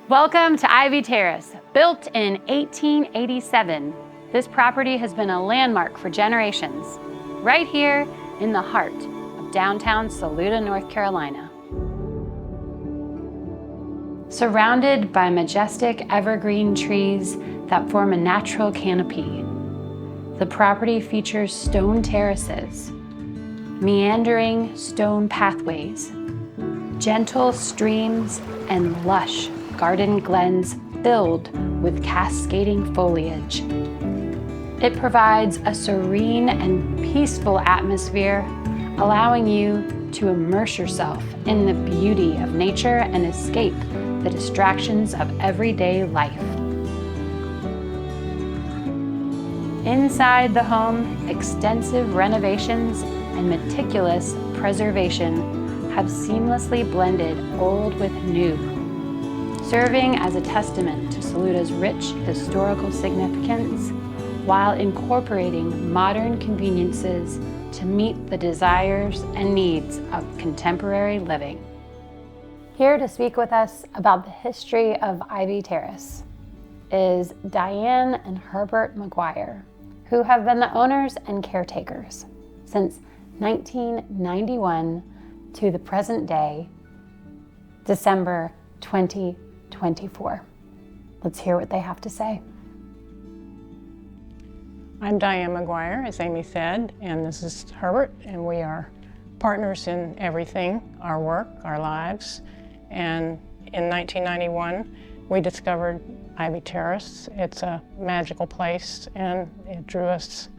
Welcome to Ivy Terrace. Built in 1887, this property has been a landmark for generations, right here in the heart of downtown Saluda, North Carolina. Surrounded by majestic evergreen trees that form a natural canopy, the property features stone terraces, meandering stone pathways, gentle streams, and lush garden glens filled with cascading foliage. It provides a serene and peaceful atmosphere, allowing you to immerse yourself in the beauty of nature and escape the distractions of everyday life. Inside the home, extensive renovations and meticulous preservation have seamlessly blended old with new, serving as a testament to Saluda's rich historical significance while incorporating modern conveniences to meet the desires and needs of contemporary living. Here to speak with us about the history of Ivy Terrace is Diane and Herbert McGuire, who have been the owners and caretakers since 1991 to the present day, December 2024. Let's hear what they have to say. I'm Diane McGuire, as Amy said, and this is Herbert, and we are partners in everything, our work, our lives. And in 1991, we discovered Ivy Terrace. It's a magical place, and it drew us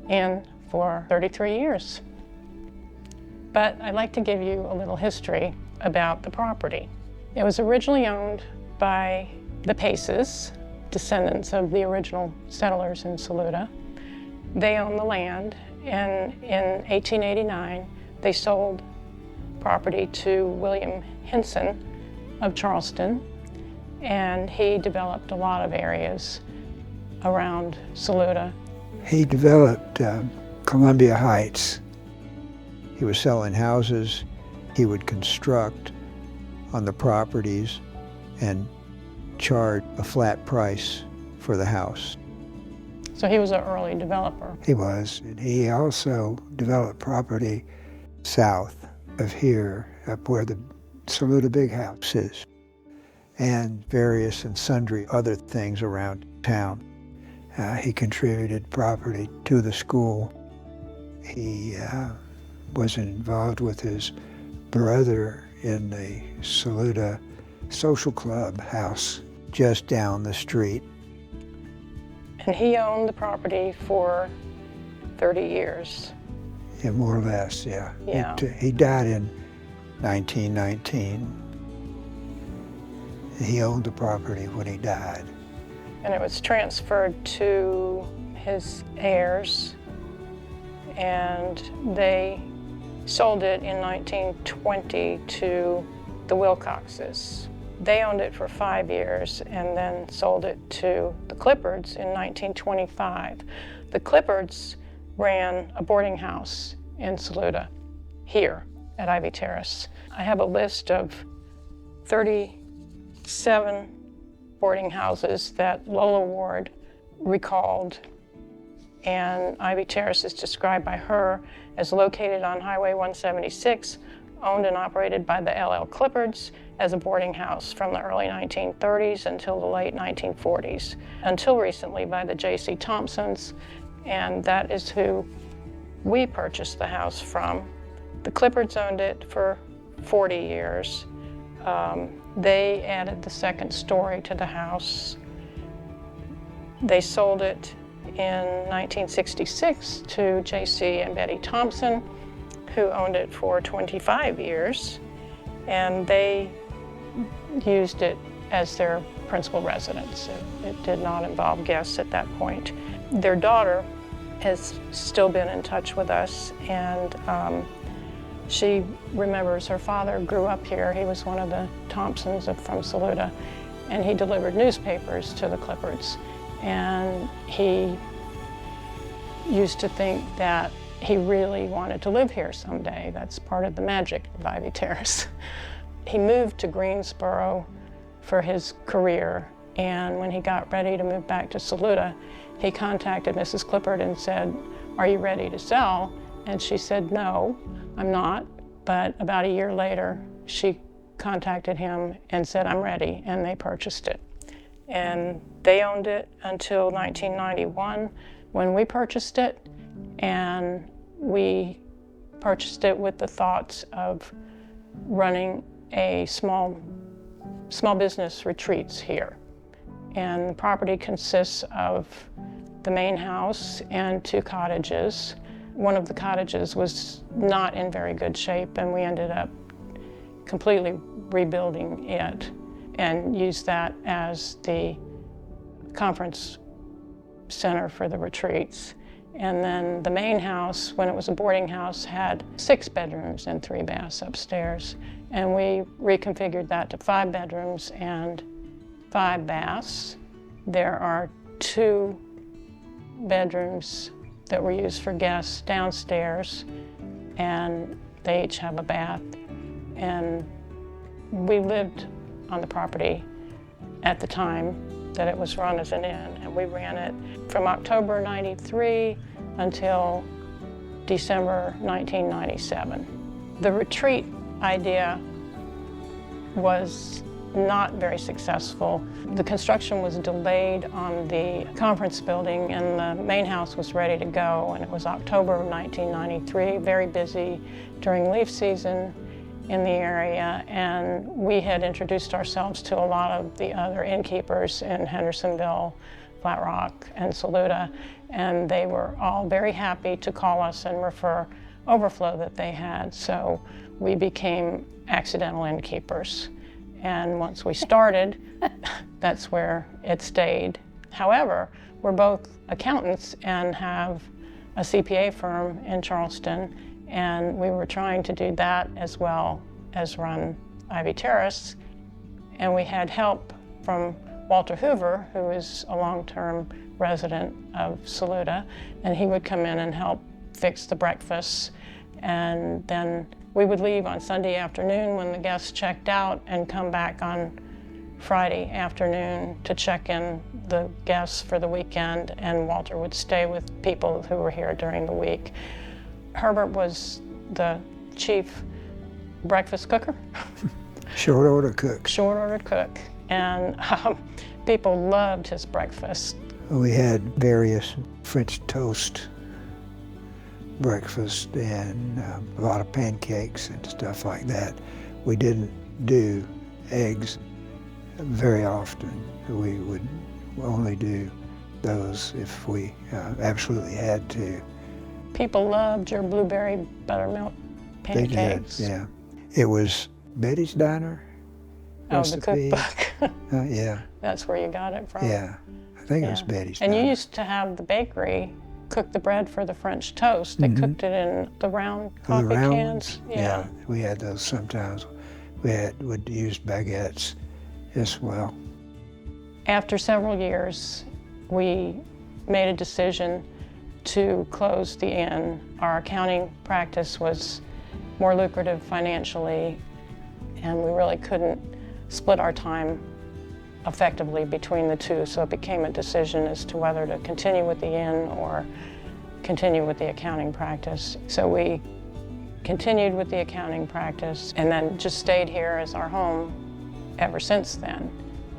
in for 33 years. But I'd like to give you a little history about the property. It was originally owned by the Paces, descendants of the original settlers in Saluda. They owned the land, and in 1889, they sold property to William Hinson of Charleston, and he developed a lot of areas around Saluda. He developed Columbia Heights. He was selling houses. He would construct on the properties and charge a flat price for the house. So he was an early developer. He was. And he also developed property south of here, up where the Saluda Big House is, and various and sundry other things around town. He contributed property to the school. He was involved with his brother in the Saluda Social Club house just down the street. And he owned the property for 30 years. Yeah, more or less, yeah. Yeah. He died in 1919. He owned the property when he died. And it was transferred to his heirs, and they sold it in 1920 to the Wilcoxes. They owned it for 5 years and then sold it to the Clippards in 1925. The Clippards ran a boarding house in Saluda, here at Ivy Terrace. I have a list of 37 boarding houses that Lola Ward recalled, and Ivy Terrace is described by her as located on Highway 176, owned and operated by the L.L. Clippards as a boarding house from the early 1930s until the late 1940s, until recently by the J.C. Thompsons, and that is who we purchased the house from. The Clippards owned it for 40 years. They added the second story to the house. They sold it in 1966 to J.C. and Betty Thompson, who owned it for 25 years, and they used it as their principal residence. It did not involve guests at that point. Their daughter has still been in touch with us, and she remembers her father grew up here. He was one of the Thompsons from Saluda, and he delivered newspapers to the Clippards. And he used to think that he really wanted to live here someday. That's part of the magic of Ivy Terrace. He moved to Greensboro for his career. And when he got ready to move back to Saluda, he contacted Mrs. Clippard and said, "Are you ready to sell?" And she said, "No, I'm not." But about a year later, she contacted him and said, "I'm ready," and they purchased it. And they owned it until 1991 when we purchased it, and we purchased it with the thoughts of running a small business retreats here. And the property consists of the main house and 2 cottages. One of the cottages was not in very good shape, and we ended up completely rebuilding it and used that as the conference center for the retreats. And then the main house, when it was a boarding house, had 6 bedrooms and 3 baths upstairs. And we reconfigured that to 5 bedrooms and 5 baths. There are 2 bedrooms that were used for guests downstairs, and they each have a bath. And we lived on the property at the time that it was run as an inn, and we ran it from October '93 until December 1997. The retreat idea was not very successful. The construction was delayed on the conference building, and the main house was ready to go, and it was October of 1993, very busy during leaf season in the area, and we had introduced ourselves to a lot of the other innkeepers in Hendersonville, Flat Rock, and Saluda, and they were all very happy to call us and refer overflow that they had. So we became accidental innkeepers. And once we started, that's where it stayed. However, we're both accountants and have a CPA firm in Charleston, and we were trying to do that as well as run Ivy Terrace. And we had help from Walter Hoover, who is a long-term resident of Saluda, and he would come in and help fix the breakfasts. And then we would leave on Sunday afternoon when the guests checked out and come back on Friday afternoon to check in the guests for the weekend, and Walter would stay with people who were here during the week. Herbert was the chief breakfast cooker. Short order cook. Short order cook, and people loved his breakfast. We had various French toast breakfast and a lot of pancakes and stuff like that. We didn't do eggs very often. We would only do those if we absolutely had to. People loved your blueberry buttermilk pancakes. They did, yeah. It was Betty's Diner. Oh, the cookbook. Yeah. That's where you got it from. Yeah, I think it was Betty's And Diner. you used to have the bakery cook the bread for the French toast. They cooked it in the round coffee cans. Ones? Yeah, we had those sometimes. Would use baguettes as well. After several years, we made a decision to close the inn. Our accounting practice was more lucrative financially, and we really couldn't split our time effectively between the two, so it became a decision as to whether to continue with the inn or continue with the accounting practice. So we continued with the accounting practice and then just stayed here as our home ever since then.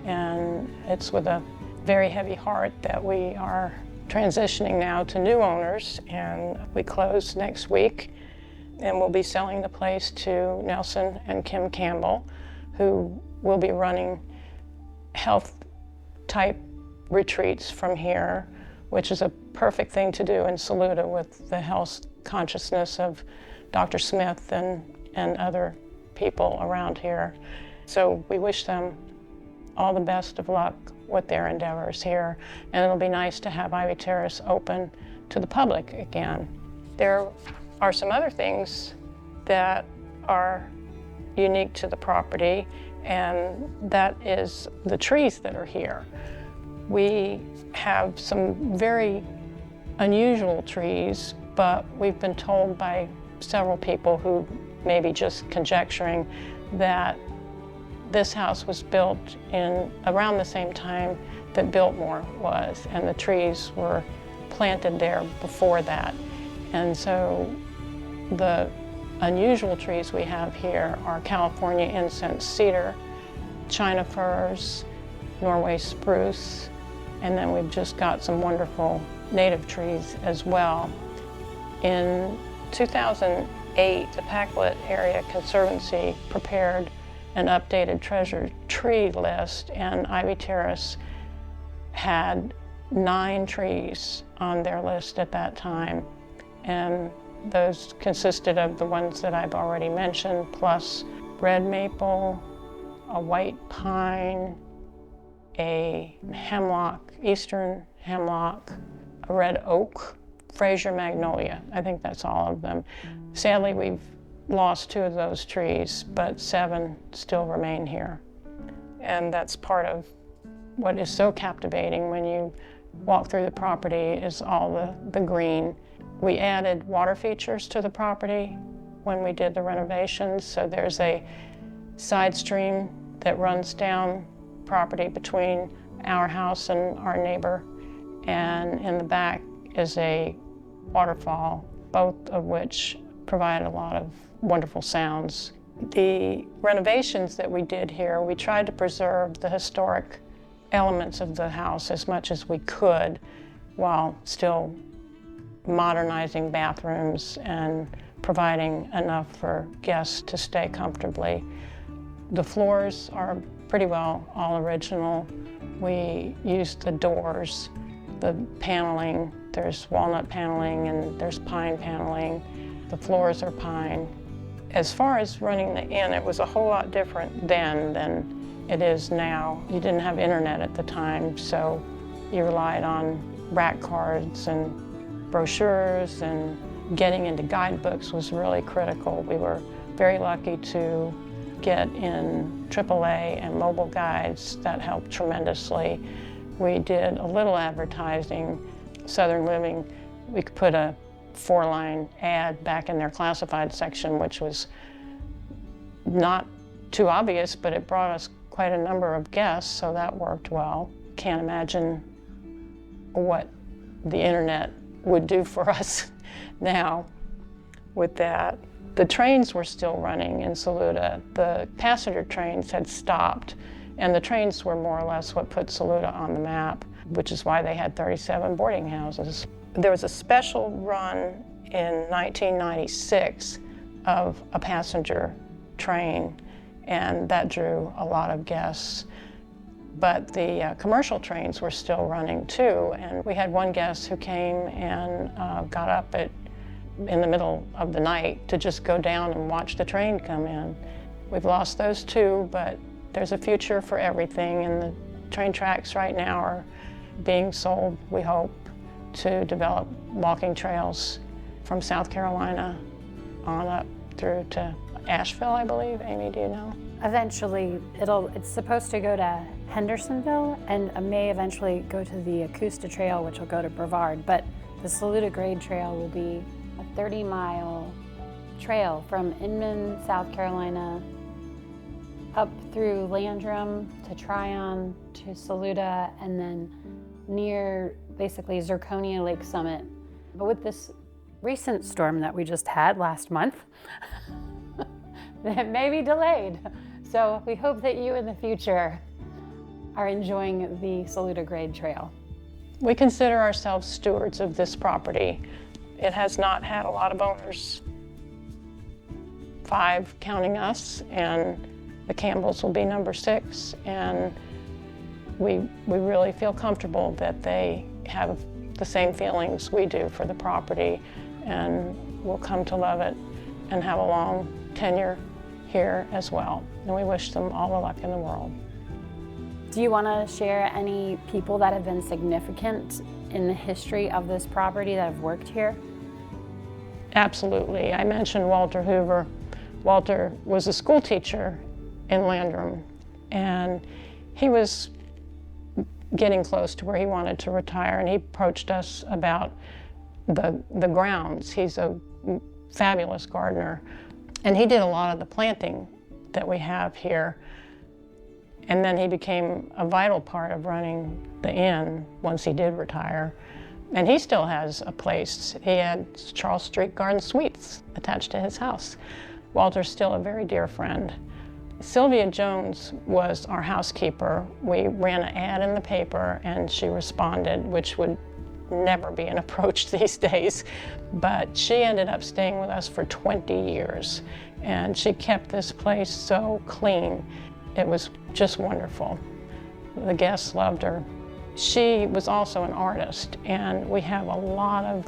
And it's with a very heavy heart that we are transitioning now to new owners, and we close next week, and we'll be selling the place to Nelson and Kim Cambell, who will be running health-type retreats from here, which is a perfect thing to do in Saluda with the health consciousness of Dr. Smith and other people around here. So we wish them all the best of luck with their endeavors here, and it'll be nice to have Ivy Terrace open to the public again. There are some other things that are unique to the property, and that is the trees that are here. We have some very unusual trees, but we've been told by several people who may be just conjecturing that This house was built in around the same time that Biltmore was, and the trees were planted there before that. And so the unusual trees we have here are California incense cedar, China firs, Norway spruce, and then we've just got some wonderful native trees as well. In 2008, the Packlet Area Conservancy prepared an updated treasure tree list, and Ivy Terrace had 9 trees on their list at that time. And those consisted of the ones that I've already mentioned, plus red maple, a white pine, a hemlock, eastern hemlock, a red oak, Fraser magnolia. I think that's all of them. Sadly, we've lost 2 of those trees, but 7 still remain here. And that's part of what is so captivating when you walk through the property is all the green. We added water features to the property when we did the renovations. So there's a side stream that runs down property between our house and our neighbor. And in the back is a waterfall, both of which provide a lot of wonderful sounds. The renovations that we did here, we tried to preserve the historic elements of the house as much as we could while still modernizing bathrooms and providing enough for guests to stay comfortably. The floors are pretty well all original. We used the doors, the paneling. There's walnut paneling and there's pine paneling. The floors are pine. As far as running the inn, it was a whole lot different then than it is now. You didn't have internet at the time, so you relied on rack cards and brochures, and getting into guidebooks was really critical. We were very lucky to get in AAA and mobile guides. That helped tremendously. We did a little advertising. Southern Living, we could put a 4-line ad back in their classified section, which was not too obvious, but it brought us quite a number of guests, so that worked well. Can't imagine what the internet would do for us now with that. The trains were still running in Saluda. The passenger trains had stopped, and the trains were more or less what put Saluda on the map, which is why they had 37 boarding houses. There was a special run in 1996 of a passenger train, and that drew a lot of guests. But the commercial trains were still running too, and we had one guest who came and got up in the middle of the night to just go down and watch the train come in. We've lost those 2, but there's a future for everything, and the train tracks right now are being sold, we hope, to develop walking trails from South Carolina on up through to Asheville, I believe. Amy, do you know? Eventually, it's supposed to go to Hendersonville and may eventually go to the Augusta Trail, which will go to Brevard. But the Saluda Grade Trail will be a 30-mile trail from Inman, South Carolina, up through Landrum to Tryon to Saluda, and then near basically Zirconia Lake Summit. But with this recent storm that we just had last month, it may be delayed. So we hope that you in the future are enjoying the Saluda Grade Trail. We consider ourselves stewards of this property. It has not had a lot of owners, 5 counting us, and the Campbells will be number 6. And we really feel comfortable that they have the same feelings we do for the property and will come to love it and have a long tenure here as well. And we wish them all the luck in the world. Do you want to share any people that have been significant in the history of this property that have worked here? Absolutely. I mentioned Walter Hoover. Walter was a school teacher in Landrum, and he was getting close to where he wanted to retire, and he approached us about the grounds. He's a fabulous gardener, and he did a lot of the planting that we have here. And then he became a vital part of running the inn once he did retire. And he still has a place. He had Charles Street Garden Suites attached to his house. Walter's still a very dear friend. Sylvia Jones was our housekeeper. We ran an ad in the paper and she responded, which would never be an approach these days. But she ended up staying with us for 20 years. And she kept this place so clean. It was just wonderful. The guests loved her. She was also an artist, and we have a lot of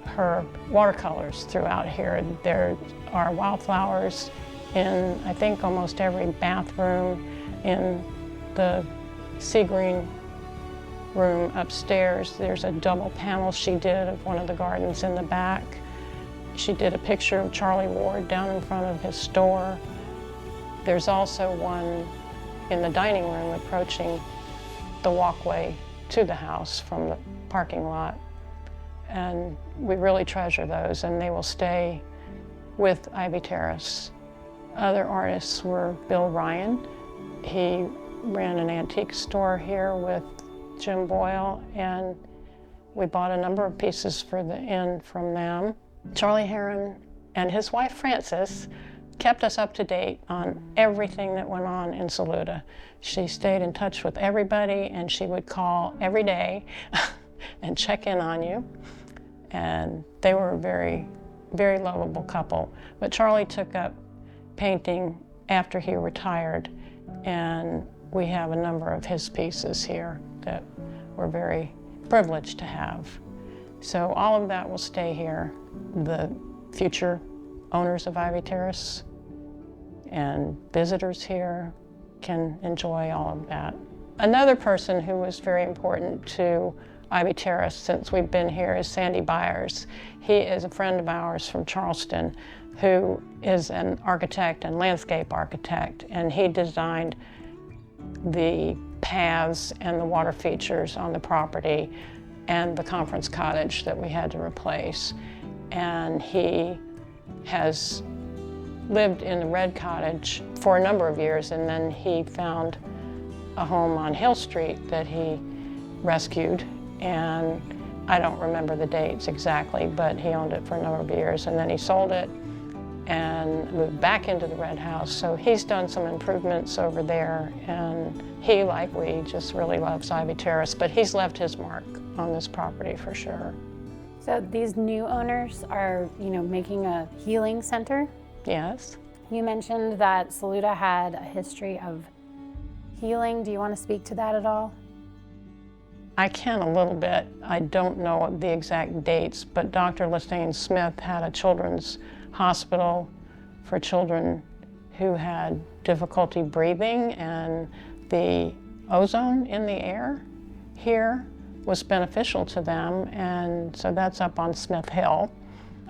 her watercolors throughout here. There are wildflowers in, I think, almost every bathroom. In the sea green room upstairs, there's a double panel she did of one of the gardens in the back. She did a picture of Charlie Ward down in front of his store. There's also one in the dining room approaching the walkway to the house from the parking lot. And we really treasure those, and they will stay with Ivy Terrace. Other artists were Bill Ryan. He ran an antique store here with Jim Boyle, and we bought a number of pieces for the inn from them. Charlie Heron and his wife Frances kept us up to date on everything that went on in Saluda. She stayed in touch with everybody, and she would call every day and check in on you. And they were a very, very lovable couple. But Charlie took up painting after he retired, and we have a number of his pieces here that we're very privileged to have. So all of that will stay here. The future owners of Ivy Terrace and visitors here can enjoy all of that. Another person who was very important to Ivy Terrace since we've been here is Sandy Byers. He is a friend of ours from Charleston who is an architect and landscape architect, and he designed the paths and the water features on the property and the conference cottage that we had to replace. And he has lived in the Red Cottage for a number of years, and then he found a home on Hill Street that he rescued, and I don't remember the dates exactly, but he owned it for a number of years, and then he sold it and moved back into the Red House. So he's done some improvements over there, and he, like we, just really loves Ivy Terrace, but he's left his mark on this property for sure. So these new owners are, making a healing center. Yes. You mentioned that Saluda had a history of healing. Do you want to speak to that at all? I can a little bit. I don't know the exact dates, but Dr. Lestane Smith had a children's hospital for children who had difficulty breathing, and the ozone in the air here was beneficial to them, and so that's up on Smith Hill.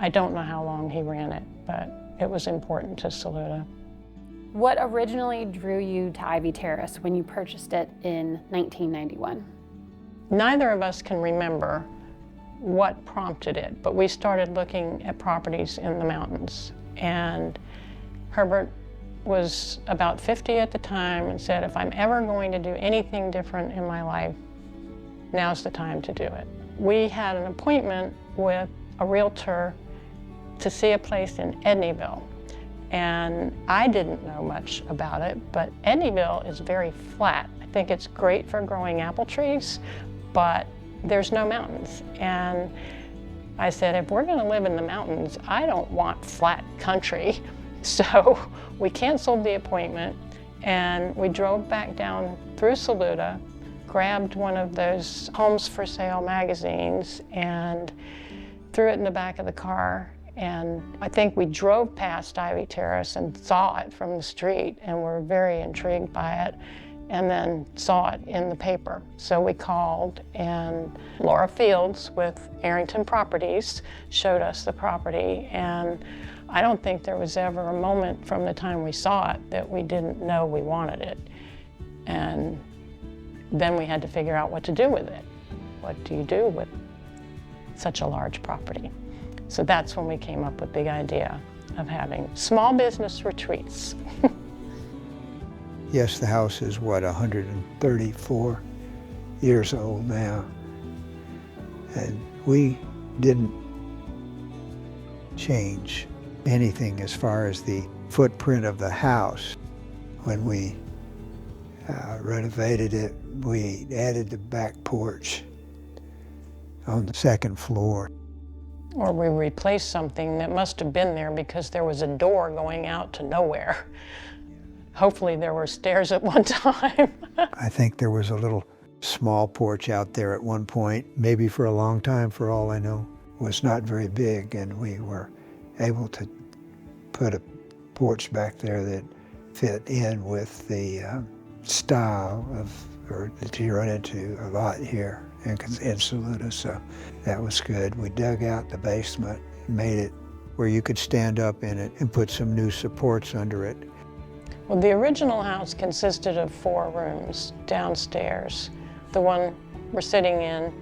I don't know how long he ran it, but it was important to Saluda. What originally drew you to Ivy Terrace when you purchased it in 1991? Neither of us can remember what prompted it, but we started looking at properties in the mountains. And Herbert was about 50 at the time and said, if I'm ever going to do anything different in my life, now's the time to do it. We had an appointment with a realtor to see a place in Edneyville. And I didn't know much about it, but Edneyville is very flat. I think it's great for growing apple trees, but there's no mountains. And I said, if we're gonna live in the mountains, I don't want flat country. So we canceled the appointment, and we drove back down through Saluda, grabbed one of those homes for sale magazines and threw it in the back of the car. And I think we drove past Ivy Terrace and saw it from the street and were very intrigued by it, and then saw it in the paper. So we called, and Laura Fields with Arrington Properties showed us the property, and I don't think there was ever a moment from the time we saw it that we didn't know we wanted it. And then we had to figure out what to do with it. What do you do with such a large property? So that's when we came up with the idea of having small business retreats. Yes, the house is, 134 years old now. And we didn't change anything as far as the footprint of the house. When we renovated it, we added the back porch on the second floor. Or we replaced something that must have been there because there was a door going out to nowhere. Hopefully there were stairs at one time. I think there was a little small porch out there at one point, maybe for a long time, for all I know. It was not very big, and we were able to put a porch back there that fit in with the style that you run into a lot here in Saluda, so that was good. We dug out the basement and made it where you could stand up in it and put some new supports under it. Well, the original house consisted of 4 rooms downstairs. The one we're sitting in,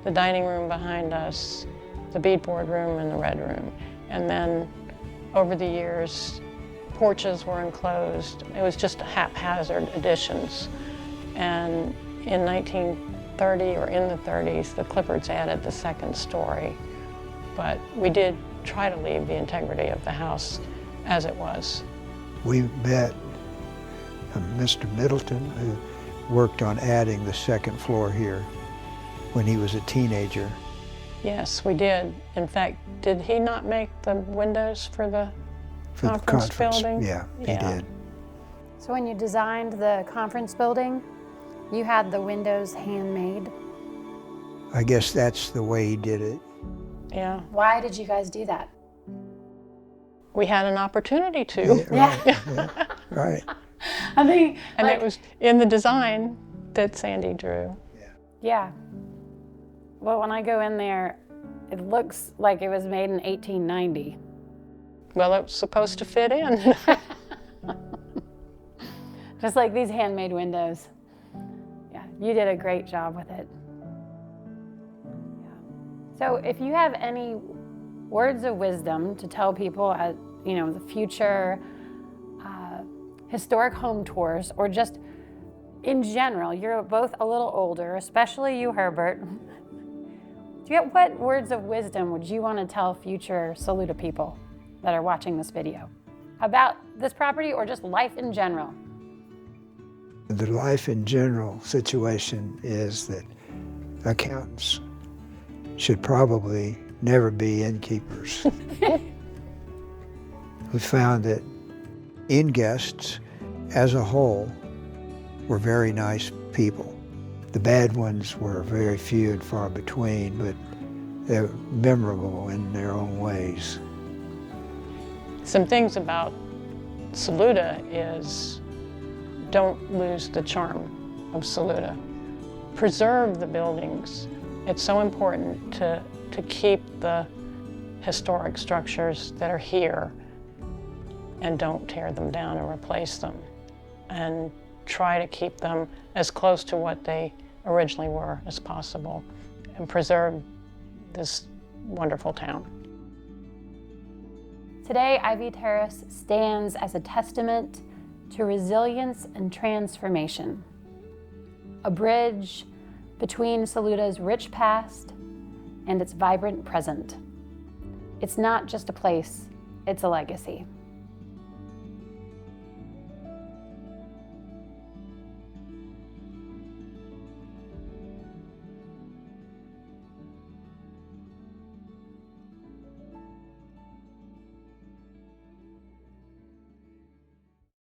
the dining room behind us, the beadboard room, and the red room. And then over the years, porches were enclosed. It was just haphazard additions. And in 1930 or in the 30s, the Clippards added the second story. But we did try to leave the integrity of the house as it was. We met Mr. Middleton, who worked on adding the second floor here when he was a teenager. Yes, we did. In fact, did he not make the windows for the conference building? Yeah, he did. So when you designed the conference building, you had the windows handmade? I guess that's the way he did it. Yeah. Why did you guys do that? We had an opportunity to. Yeah, right. I think, And it was in the design that Sandy drew. Yeah. Well, when I go in there, it looks like it was made in 1890. Well, it was supposed to fit in. Just like these handmade windows. Yeah, you did a great job with it. Yeah. So if you have any words of wisdom to tell people at, the future historic home tours, or just in general, you're both a little older, especially you, Herbert. What words of wisdom would you want to tell future Saluda people that are watching this video about this property or just life in general? The life in general situation is that accountants should probably never be innkeepers. We found that in-guests, as a whole, were very nice people. The bad ones were very few and far between, but they're memorable in their own ways. Some things about Saluda is don't lose the charm of Saluda. Preserve the buildings. It's so important to keep the historic structures that are here and don't tear them down and replace them. And try to keep them as close to what they originally were as possible and preserve this wonderful town. Today, Ivy Terrace stands as a testament to resilience and transformation. A bridge between Saluda's rich past and its vibrant present. It's not just a place, it's a legacy.